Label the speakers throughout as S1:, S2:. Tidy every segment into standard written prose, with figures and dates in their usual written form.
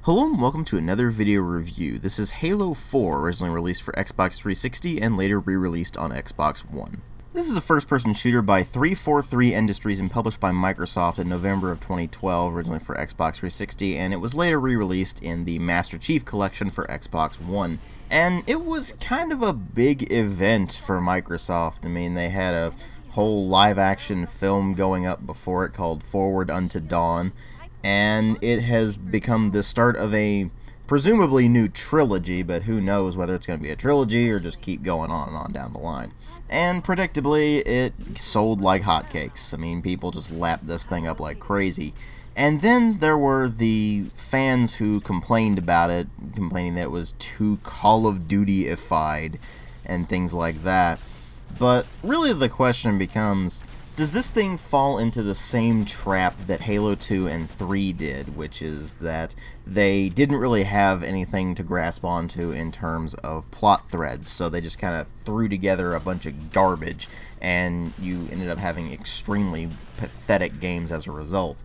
S1: Hello and welcome to another video review. This is Halo 4, originally released for Xbox 360 and later re-released on Xbox One. This is a first-person shooter by 343 Industries and published by Microsoft in November of 2012, originally for Xbox 360, and it was later re-released in the Master Chief Collection for Xbox One. And it was kind of a big event for Microsoft. I mean, they had a whole live-action film going up before it called Forward Unto Dawn, and it has become the start of a presumably new trilogy, but who knows whether it's going to be a trilogy or just keep going on and on down the line. And predictably, it sold like hotcakes. I mean, people just lapped this thing up like crazy. And then there were the fans who complained about it, complaining that it was too Call of Duty-ified and things like that. But really the question becomes, does this thing fall into the same trap that Halo 2 and 3 did, which is that they didn't really have anything to grasp onto in terms of plot threads, so they just kind of threw together a bunch of garbage, and you ended up having extremely pathetic games as a result?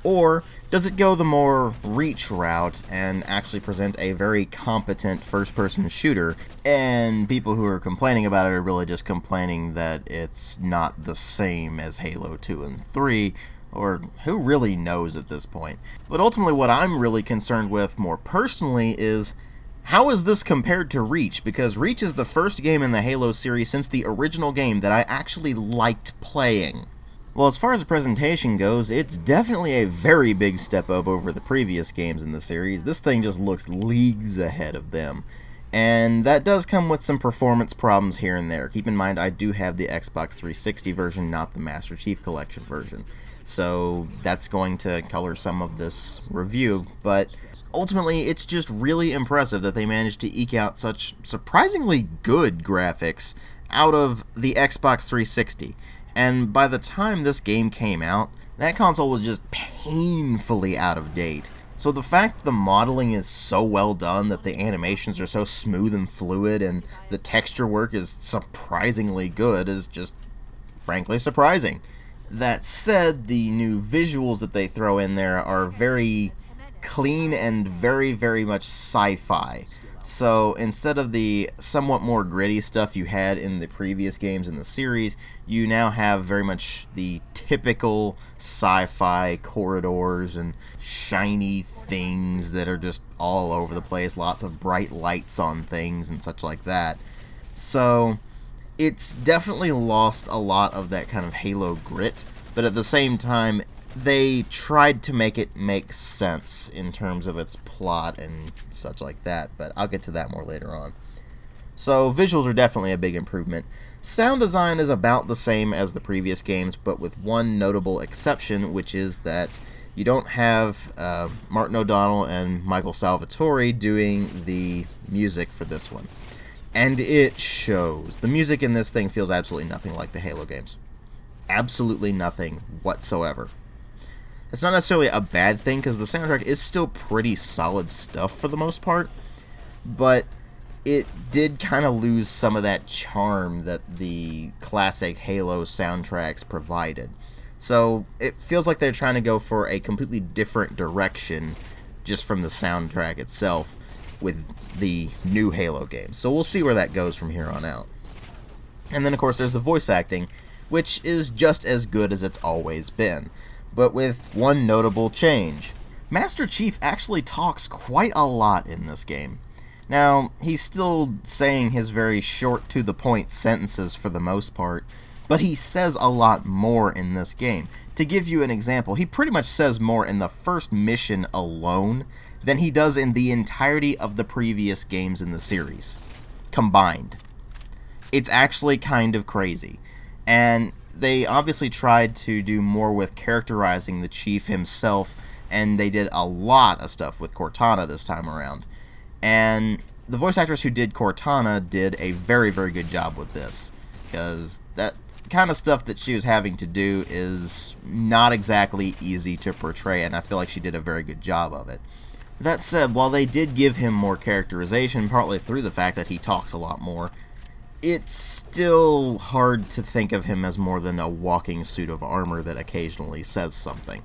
S1: Or does it go the more Reach route and actually present a very competent first-person shooter, and people who are complaining about it are really just complaining that it's not the same as Halo 2 and 3, or who really knows at this point. But ultimately what I'm really concerned with more personally is, how is this compared to Reach? Because Reach is the first game in the Halo series since the original game that I actually liked playing. Well, as far as the presentation goes, it's definitely a very big step up over the previous games in the series. This thing just looks leagues ahead of them. And that does come with some performance problems here and there. Keep in mind, I do have the Xbox 360 version, not the Master Chief Collection version. So that's going to color some of this review, but ultimately it's just really impressive that they managed to eke out such surprisingly good graphics out of the Xbox 360. And by the time this game came out, that console was just painfully out of date. So the fact the modeling is so well done, that the animations are so smooth and fluid, and the texture work is surprisingly good is just, frankly, surprising. That said, the new visuals that they throw in there are very clean and very, very much sci-fi. So instead of the somewhat more gritty stuff you had in the previous games in the series, you now have very much the typical sci-fi corridors and shiny things that are just all over the place, lots of bright lights on things and such like that. So it's definitely lost a lot of that kind of Halo grit, but at the same time, they tried to make it make sense in terms of its plot and such like that, but I'll get to that more later on. So visuals are definitely a big improvement. Sound design is about the same as the previous games, but with one notable exception, which is that you don't have Martin O'Donnell and Michael Salvatore doing the music for this one. And it shows. The music in this thing feels absolutely nothing like the Halo games. Absolutely nothing whatsoever. It's not necessarily a bad thing, because the soundtrack is still pretty solid stuff for the most part, but it did kind of lose some of that charm that the classic Halo soundtracks provided. So it feels like they're trying to go for a completely different direction just from the soundtrack itself with the new Halo games. So we'll see where that goes from here on out. And then of course there's the voice acting, which is just as good as it's always been, but with one notable change. Master Chief actually talks quite a lot in this game. Now, he's still saying his very short to-the-point sentences for the most part, but he says a lot more in this game. To give you an example, he pretty much says more in the first mission alone than he does in the entirety of the previous games in the series, combined. It's actually kind of crazy, and they obviously tried to do more with characterizing the Chief himself, and they did a lot of stuff with Cortana this time around. And the voice actress who did Cortana did a very, very good job with this, because that kind of stuff that she was having to do is not exactly easy to portray, and I feel like she did a very good job of it. That said, while they did give him more characterization, partly through the fact that he talks a lot more, it's still hard to think of him as more than a walking suit of armor that occasionally says something.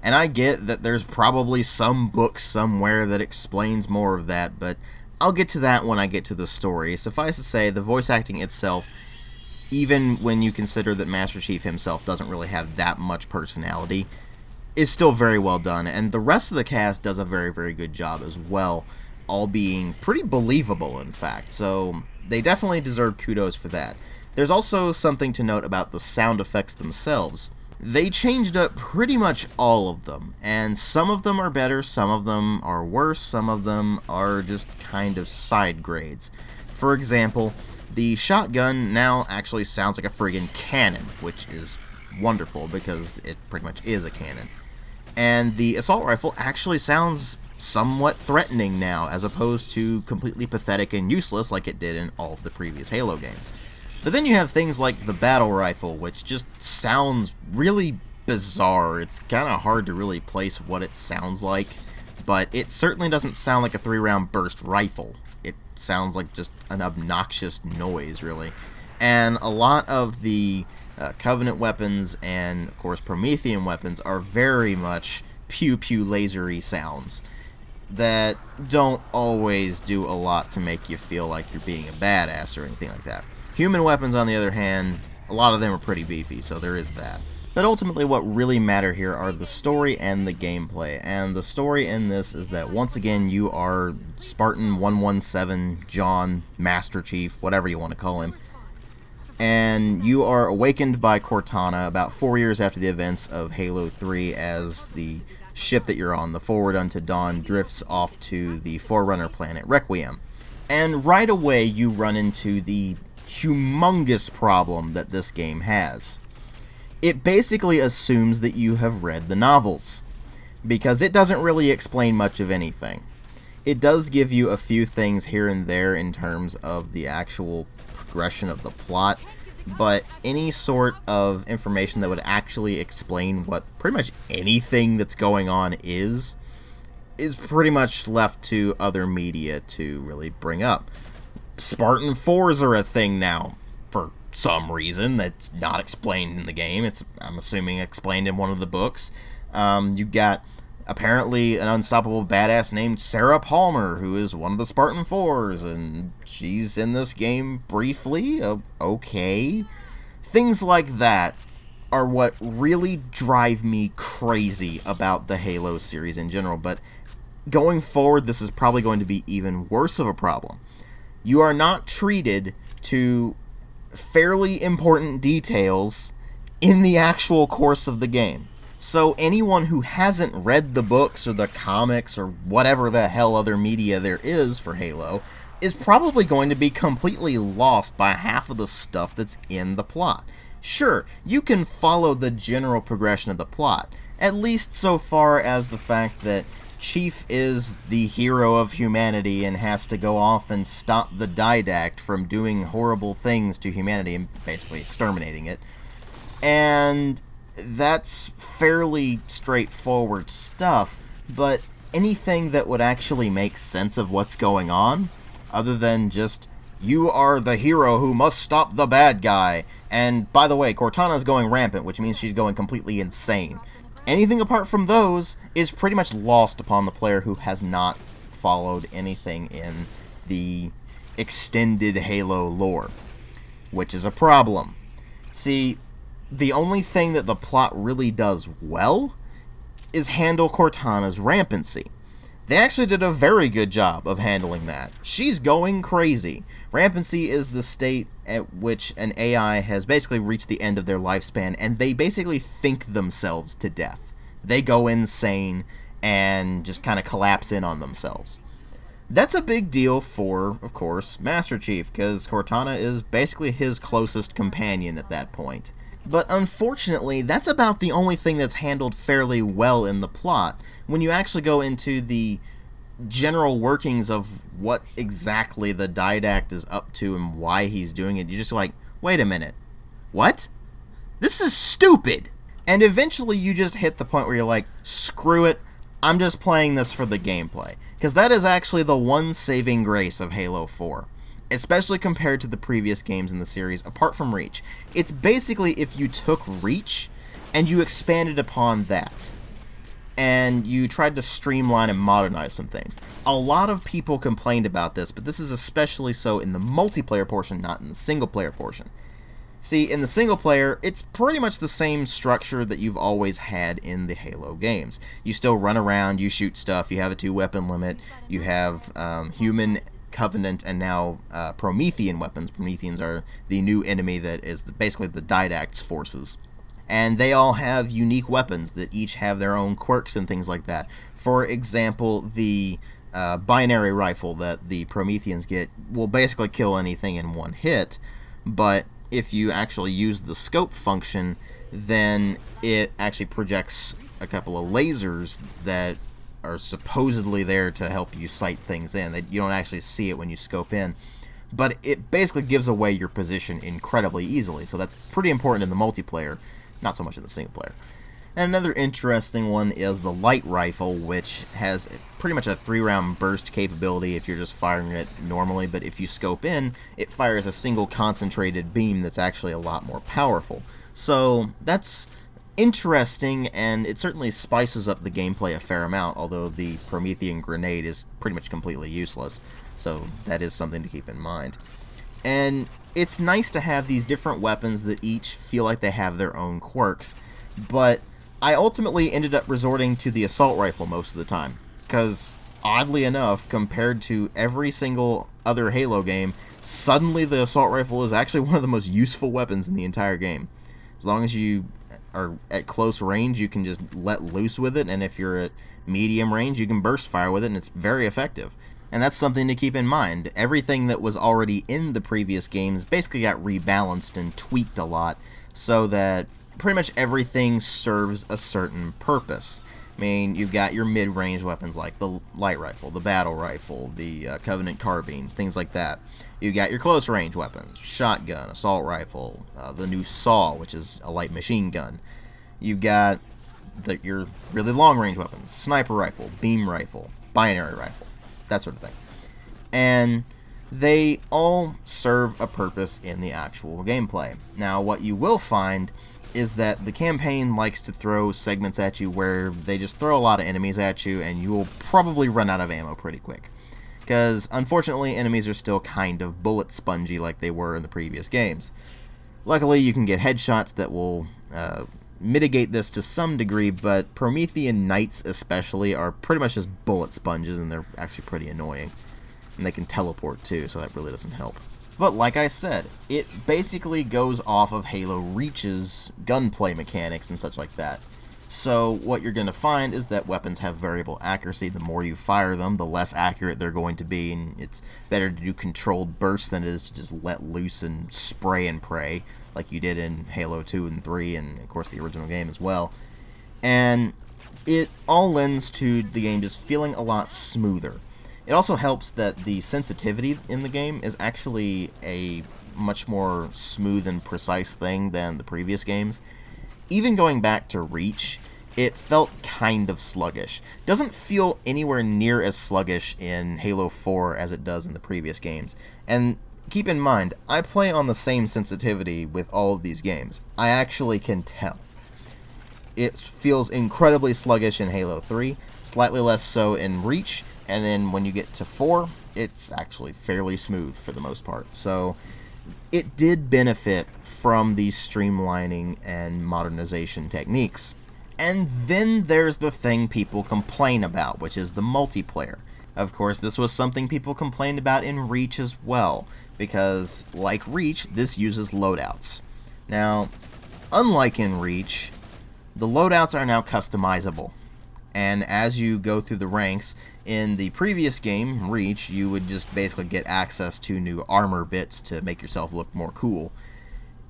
S1: And I get that there's probably some book somewhere that explains more of that, but I'll get to that when I get to the story. Suffice to say, the voice acting itself, even when you consider that Master Chief himself doesn't really have that much personality, is still very well done, and the rest of the cast does a very, very good job as well, all being pretty believable, in fact, so they definitely deserve kudos for that. There's also something to note about the sound effects themselves. They changed up pretty much all of them, and some of them are better, some of them are worse, some of them are just kind of side grades. For example, the shotgun now actually sounds like a friggin' cannon, which is wonderful because it pretty much is a cannon. And the assault rifle actually sounds somewhat threatening now, as opposed to completely pathetic and useless like it did in all of the previous Halo games. But then you have things like the battle rifle, which just sounds really bizarre. It's kind of hard to really place what it sounds like, but it certainly doesn't sound like a 3-round burst rifle. It sounds like just an obnoxious noise, really. And a lot of the Covenant weapons and, of course, Promethean weapons are very much pew-pew lasery sounds that don't always do a lot to make you feel like you're being a badass or anything like that. Human weapons, on the other hand, a lot of them are pretty beefy, so there is that. But ultimately what really matter here are the story and the gameplay, and the story in this is that once again you are Spartan 117, John, Master Chief, whatever you want to call him, and you are awakened by Cortana about 4 years after the events of Halo 3 as the ship that you're on, the Forward Unto Dawn, drifts off to the Forerunner planet Requiem. And right away you run into the humongous problem that this game has. It basically assumes that you have read the novels, because it doesn't really explain much of anything. It does give you a few things here and there in terms of the actual progression of the plot, but any sort of information that would actually explain what pretty much anything that's going on is pretty much left to other media to really bring up. Spartan 4s are a thing now, for some reason that's not explained in the game. It's, I'm assuming, explained in one of the books. You got apparently an unstoppable badass named Sarah Palmer, who is one of the Spartan 4s, and she's in this game briefly. Okay. Things like that are what really drive me crazy about the Halo series in general, but going forward, this is probably going to be even worse of a problem. You are not treated to fairly important details in the actual course of the game. So anyone who hasn't read the books or the comics or whatever the hell other media there is for Halo is probably going to be completely lost by half of the stuff that's in the plot. Sure, you can follow the general progression of the plot, at least so far as the fact that Chief is the hero of humanity and has to go off and stop the Didact from doing horrible things to humanity and basically exterminating it. And that's fairly straightforward stuff, but anything that would actually make sense of what's going on, other than just, you are the hero who must stop the bad guy, and by the way, Cortana's going rampant, which means she's going completely insane. Anything apart from those is pretty much lost upon the player who has not followed anything in the extended Halo lore, which is a problem. See, the only thing that the plot really does well is handle Cortana's rampancy. They actually did a very good job of handling that. She's going crazy. Rampancy is the state at which an AI has basically reached the end of their lifespan, and they basically think themselves to death. They go insane and just kind of collapse in on themselves. That's a big deal for, of course, Master Chief, because Cortana is basically his closest companion at that point. But unfortunately, that's about the only thing that's handled fairly well in the plot. When you actually go into the general workings of what exactly the Didact is up to and why he's doing it, you're just like, wait a minute, what? This is stupid! And eventually you just hit the point where you're like, screw it, I'm just playing this for the gameplay. Because that is actually the one saving grace of Halo 4. Especially compared to the previous games in the series, apart from Reach. It's basically if you took Reach and you expanded upon that. and you tried to streamline and modernize some things. A lot of people complained about this, but this is especially so in the multiplayer portion, not in the single-player portion. See, in the single player, it's pretty much the same structure that you've always had in the Halo games. You still run around, you shoot stuff, you have a 2-weapon limit, you have human, Covenant, and now Promethean weapons. Prometheans are the new enemy that is basically the Didacts forces. And they all have unique weapons that each have their own quirks and things like that. For example, the binary rifle that the Prometheans get will basically kill anything in one hit, but if you actually use the scope function, then it actually projects a couple of lasers that are supposedly there to help you sight things in. You don't actually see it when you scope in, but it basically gives away your position incredibly easily, so that's pretty important in the multiplayer, not so much in the single player. And another interesting one is the light rifle, which has pretty much a 3-round burst capability if you're just firing it normally, but if you scope in, it fires a single concentrated beam that's actually a lot more powerful. So that's interesting, and it certainly spices up the gameplay a fair amount, although the Promethean grenade is pretty much completely useless, so that is something to keep in mind. And it's nice to have these different weapons that each feel like they have their own quirks, but I ultimately ended up resorting to the assault rifle most of the time, because oddly enough, compared to every single other Halo game, suddenly the assault rifle is actually one of the most useful weapons in the entire game. As long as you are at close range, you can just let loose with it, and if you're at medium range, you can burst fire with it, and it's very effective. And that's something to keep in mind. Everything that was already in the previous games basically got rebalanced and tweaked a lot, so that pretty much everything serves a certain purpose. I mean, you've got your mid-range weapons like the light rifle, the battle rifle, the Covenant carbine, things like that. You've got your close-range weapons, shotgun, assault rifle, the new SAW, which is a light machine gun. You've got your really long-range weapons, sniper rifle, beam rifle, binary rifle, that sort of thing. And they all serve a purpose in the actual gameplay. Now, what you will find is that the campaign likes to throw segments at you where they just throw a lot of enemies at you, and you will probably run out of ammo pretty quick. Because, unfortunately, enemies are still kind of bullet spongy like they were in the previous games. Luckily, you can get headshots that will mitigate this to some degree, but Promethean Knights especially are pretty much just bullet sponges, and they're actually pretty annoying. And they can teleport too, so that really doesn't help. But like I said, it basically goes off of Halo Reach's gunplay mechanics and such like that. So what you're going to find is that weapons have variable accuracy. The more you fire them, the less accurate they're going to be, and it's better to do controlled bursts than it is to just let loose and spray and pray, like you did in Halo 2 and 3, and of course the original game as well. And it all lends to the game just feeling a lot smoother. It also helps that the sensitivity in the game is actually a much more smooth and precise thing than the previous games. Even going back to Reach, it felt kind of sluggish. Doesn't feel anywhere near as sluggish in Halo 4 as it does in the previous games. And keep in mind, I play on the same sensitivity with all of these games. I actually can tell. It feels incredibly sluggish in Halo 3, slightly less so in Reach, and then when you get to 4, it's actually fairly smooth for the most part. So it did benefit from these streamlining and modernization techniques. And then there's the thing people complain about, which is the multiplayer. Of course, this was something people complained about in Reach as well, because like Reach, this uses loadouts. Now, unlike in Reach, the loadouts are now customizable. And as you go through the ranks, in the previous game, Reach, you would just basically get access to new armor bits to make yourself look more cool.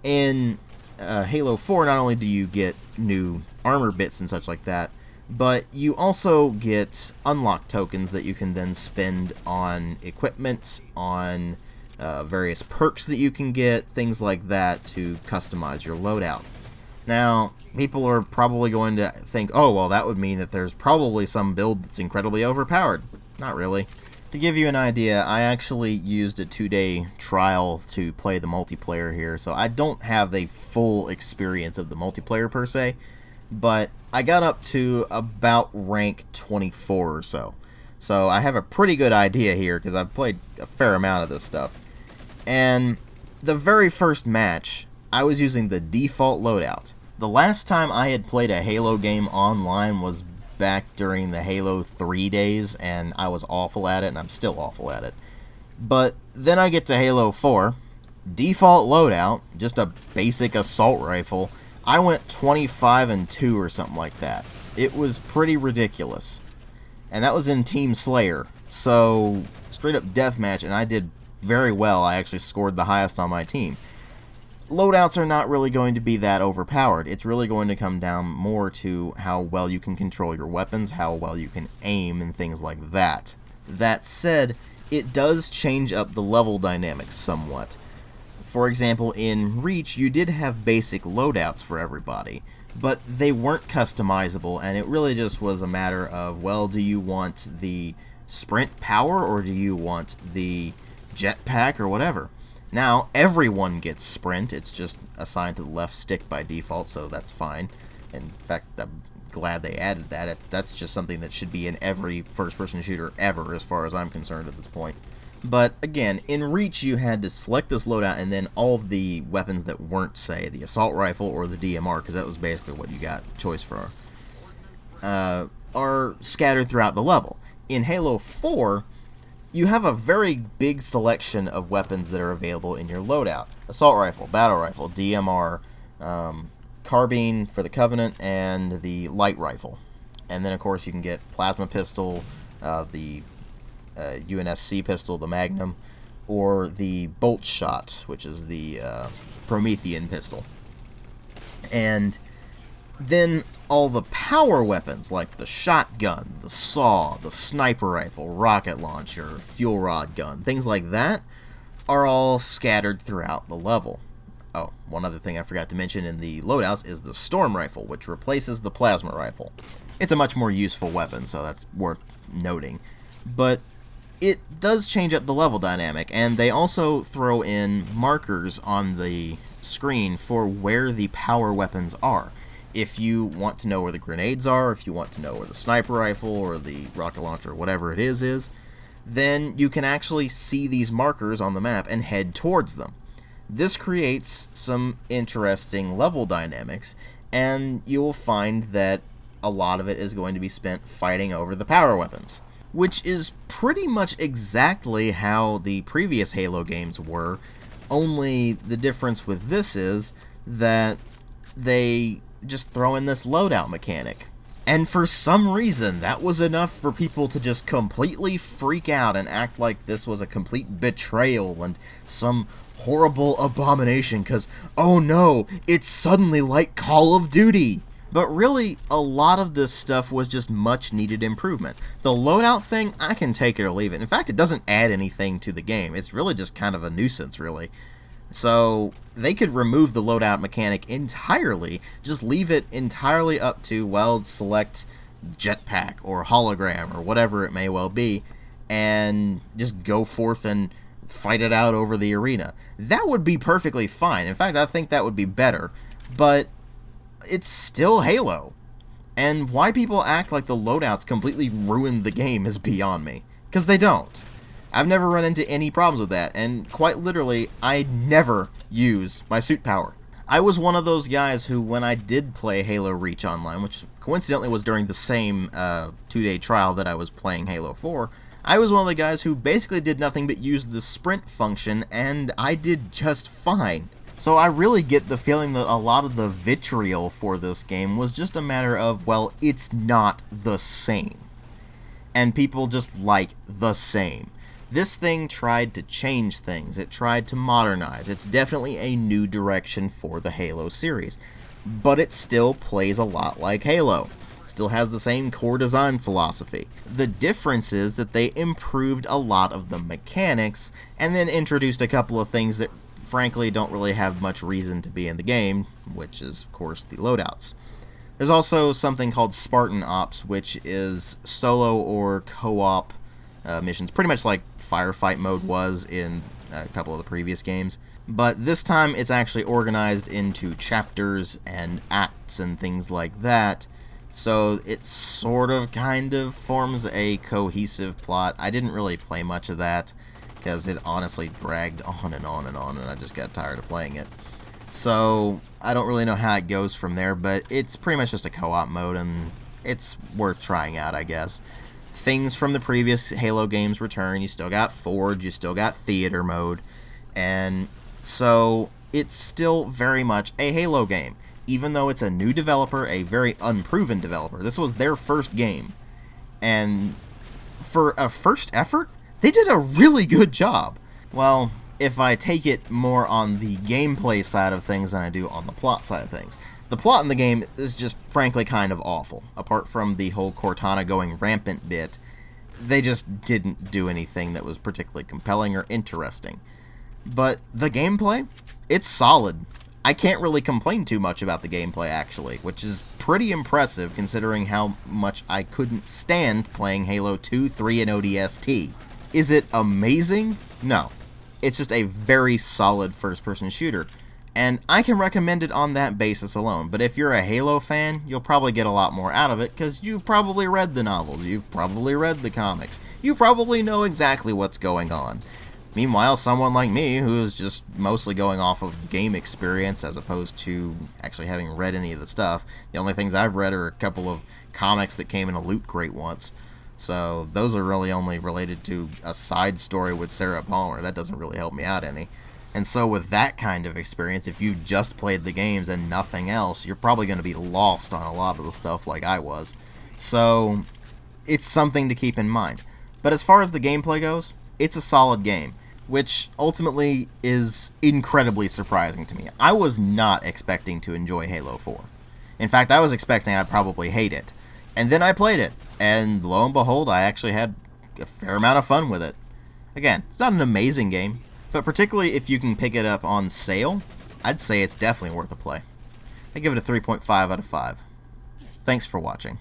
S1: In Halo 4, not only do you get new armor bits and such like that, but you also get unlock tokens that you can then spend on equipment, on various perks that you can get, things like that to customize your loadout. Now, people are probably going to think, oh, well, that would mean that there's probably some build that's incredibly overpowered. Not really. To give you an idea, I actually used a 2-day trial to play the multiplayer here, so I don't have a full experience of the multiplayer per se, but I got up to about rank 24 or so. So I have a pretty good idea here because I've played a fair amount of this stuff. And the very first match, I was using the default loadout. The last time I had played a Halo game online was back during the Halo 3 days, and I was awful at it, and I'm still awful at it. But then I get to Halo 4, default loadout, just a basic assault rifle. I went 25 and 2 or something like that. It was pretty ridiculous. And that was in Team Slayer. So, straight up deathmatch, and I did very well. I actually scored the highest on my team. Loadouts are not really going to be that overpowered. It's really going to come down more to how well you can control your weapons, how well you can aim, and things like that. That said, it does change up the level dynamics somewhat. For example, in Reach, you did have basic loadouts for everybody, but they weren't customizable, and it really just was a matter of, well, do you want the sprint power, or do you want the jetpack, or whatever? Now, everyone gets sprint. It's just assigned to the left stick by default, so that's fine. In fact, I'm glad they added that. That's just something that should be in every first-person shooter ever, as far as I'm concerned at this point. But, again, in Reach, you had to select this loadout, and then all of the weapons that weren't, say, the assault rifle or the DMR, because that was basically what you got choice for, are scattered throughout the level. In Halo 4... you have a very big selection of weapons that are available in your loadout. Assault rifle, battle rifle, DMR, carbine for the Covenant, and the light rifle. And then, of course, you can get plasma pistol, the UNSC pistol, the Magnum, or the bolt shot, which is the Promethean pistol. And then all the power weapons, like the shotgun, the saw, the sniper rifle, rocket launcher, fuel rod gun, things like that, are all scattered throughout the level. Oh, one other thing I forgot to mention in the loadouts is the storm rifle, which replaces the plasma rifle. It's a much more useful weapon, so that's worth noting. But it does change up the level dynamic, and they also throw in markers on the screen for where the power weapons are. If you want to know where the grenades are, if you want to know where the sniper rifle or the rocket launcher, whatever it is, then you can actually see these markers on the map and head towards them. This creates some interesting level dynamics, and you will find that a lot of it is going to be spent fighting over the power weapons, which is pretty much exactly how the previous Halo games were, only the difference with this is that they just throw in this loadout mechanic. And for some reason, that was enough for people to just completely freak out and act like this was a complete betrayal and some horrible abomination because, oh no, it's suddenly like Call of Duty. But really, a lot of this stuff was just much needed improvement. The loadout thing, I can take it or leave it. In fact, it doesn't add anything to the game. It's really just kind of a nuisance, really. So they could remove the loadout mechanic entirely, just leave it entirely up to, well, select jetpack or hologram or whatever it may well be, and just go forth and fight it out over the arena. That would be perfectly fine. In fact, I think that would be better, but it's still Halo. And why people act like the loadouts completely ruined the game is beyond me, because they don't. I've never run into any problems with that, and quite literally, I never use my suit power. I was one of those guys who, when I did play Halo Reach online, which coincidentally was during the same 2-day trial that I was playing Halo 4, I was one of the guys who basically did nothing but use the sprint function, and I did just fine. So I really get the feeling that a lot of the vitriol for this game was just a matter of, well, it's not the same. And people just like the same. This thing tried to change things. It tried to modernize. It's definitely a new direction for the Halo series. But it still plays a lot like Halo. Still has the same core design philosophy. The difference is that they improved a lot of the mechanics and then introduced a couple of things that frankly don't really have much reason to be in the game, which is, of course, the loadouts. There's also something called Spartan Ops, which is solo or co-op missions, pretty much like Firefight mode was in a couple of the previous games. But this time it's actually organized into chapters and acts and things like that, so it sort of kind of forms a cohesive plot. I didn't really play much of that because it honestly dragged on and on and on, and I just got tired of playing it. So I don't really know how it goes from there, but it's pretty much just a co-op mode, and it's worth trying out, I guess. Things from the previous Halo games return. You still got Forge, you still got Theater mode, and so it's still very much a Halo game. Even though it's a new developer, a very unproven developer. This was their first game. And for a first effort, they did a really good job. Well, if I take it more on the gameplay side of things than I do on the plot side of things. The plot in the game is just frankly kind of awful. Apart from the whole Cortana going rampant bit, they just didn't do anything that was particularly compelling or interesting. But the gameplay, it's solid. I can't really complain too much about the gameplay, actually, which is pretty impressive considering how much I couldn't stand playing Halo 2, 3, and ODST. Is it amazing? No. It's just a very solid first-person shooter, and I can recommend it on that basis alone. But if you're a Halo fan, you'll probably get a lot more out of it, because you've probably read the novels, you've probably read the comics, you probably know exactly what's going on. Meanwhile, someone like me, who is just mostly going off of game experience as opposed to actually having read any of the stuff, the only things I've read are a couple of comics that came in a loot crate once. So those are really only related to a side story with Sarah Palmer. That doesn't really help me out any. And so with that kind of experience, if you've just played the games and nothing else, you're probably going to be lost on a lot of the stuff like I was. So it's something to keep in mind. But as far as the gameplay goes, it's a solid game, which ultimately is incredibly surprising to me. I was not expecting to enjoy Halo 4. In fact, I was expecting I'd probably hate it. And then I played it, and lo and behold, I actually had a fair amount of fun with it. Again, it's not an amazing game, but particularly if you can pick it up on sale, I'd say it's definitely worth a play. I give it a 3.5 out of 5. Thanks for watching.